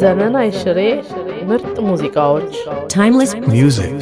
ዘመን አይሽሬ ምርጥ ሙዚቃዎች Timeless music.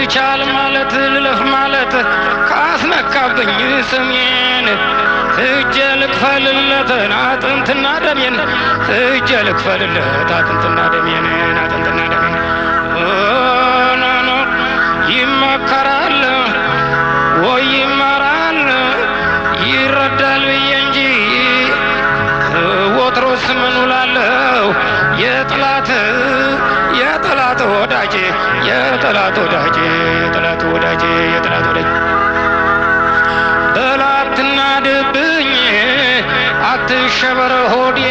ልቻል ማለት ልለፍ ማለት ካስነካብኝ ስሜን እጄ ልክፈልለት አጥንትና ደሜን እጄ ልክፈልለት አጥንትና ደሜን አጥንትና ደሜን ይመከራል ወይ ይመራል ይረዳል ብዬ እንጂ ወትሮስ ምን ውላለሁ የጠላት ወዳጄ የጠላት ወዳጄ የጠላት ወዳጄ የጠላት ወዳጄ በላትና ድብኝ አትሸበር ሆዴ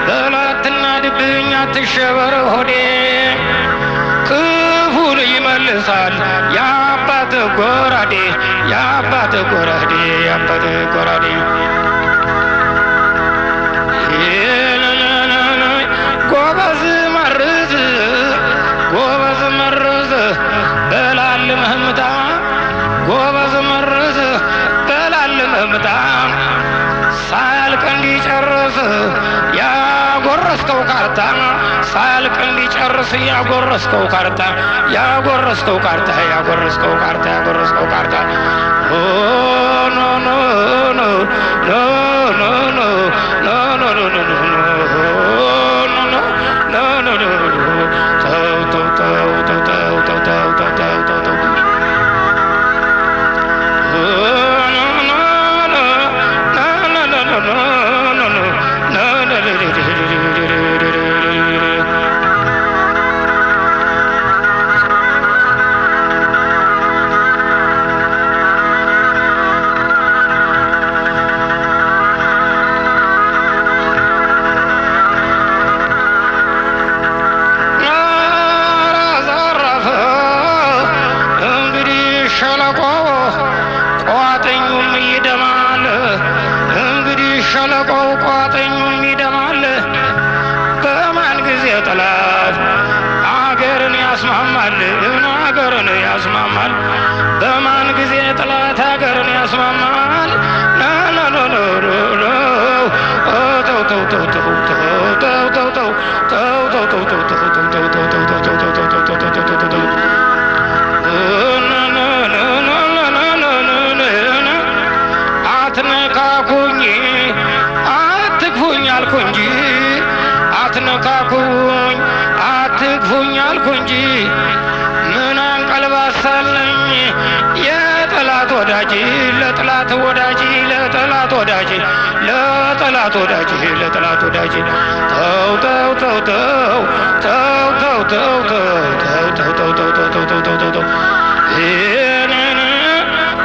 በላትና ድብኝ አትሸበር ሆዴ ክፉን ይመልሳል ያባት ጎራዴ ያባት ጎራዴ ያባት ጎራዴ ጎበዝ መርዝ በላል መህምታ ጎበዝ መርዝ በላል መህምታ ሳያልቅ እንዲጨርስ ያጎረስከው ካርታ ሳያልቅ እንዲጨርስ ያጎረስከው ካርታ ያጎረስከው ካርታ ያጎረስከው ካርታ ያጎረስከው ካርታ ኦ ኖ ኖ ኖ ኖ ኖ ኖ ኖ ኖ ኖ ኖ ሸለቆው ቋጥኙም ይደማል በማን ጊዜ ጠላት አገርን ያስማማል አገርን ያስማማል በማን ጊዜ ጠላት አገርን ያስማማል አትነካኩኝ አትክፉኝ አልኩ እንጂ አትነካኩኝ አትክፉኝ አልኩ እንጂ ምን አንቀልባሳለኝ የጠላት ወዳጅ ለጠላት ወዳጅ ለጠላት ወዳጅ ለጠላት ወዳጅ ለጠላት ወዳጅ ተው ተው ተው ተው ተው ተው ተው ተው ተው ተው ተው ተው ተው ተው ተው ተው ይህንን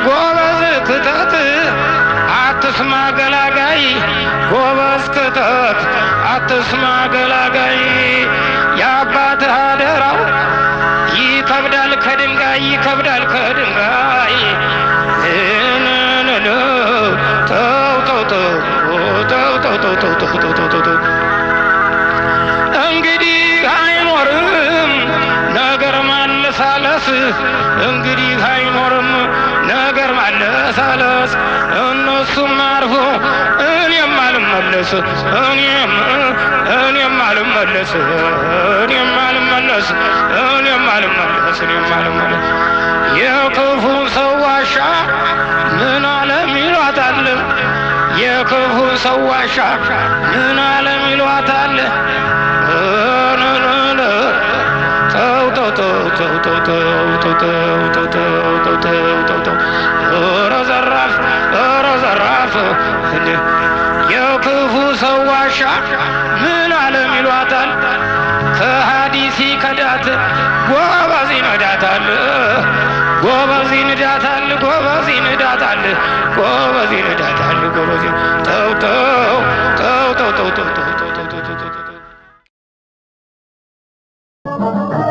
ጎበዝ ክተት አትስማ ገላጋይ ጎበዝ ክተት አትስማ ገላጋይ የአባትህ አደራው ይከብዳል ከድንጋይ ይከብዳል ከድንጋይ ተው ተው ተው ተው ተው ተው ተው ተው ተው ተው ተው እንግዲህ አይኖርም ነገር ማለሳለስ እንግዲህ አይኖርም ነገር ማለሳለስ እነሱም አርፎ እኔም አልመለስ እኔም አልመለስ እኔም አልመለስ እኔም አልመለስ እኔም አልመለስ የክፉ ሰው ዋሻ ምን ዓለም ይሏታል የክፉ ሰው ዋሻ ምን ዓለም ይሏታል ተው ተው ተው ተው ተው ተው ተው ተው ተው ኧረ ዘራፍ ኧረ ዘራፍ የክፉ ሰው ዋሻ ምን ዓለም ይሏታል ከሐዲሲ ከዳት ጎበዝ ይነዳታል ጎበዝ ይነዳታል ጎበዝ ይነዳታል ጎበዝ ይነዳታል ጎበዝ ተው ተው ተው ተው ተው ተው ተው Thank you.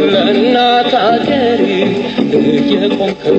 ለእናት አገሬ የቆምከው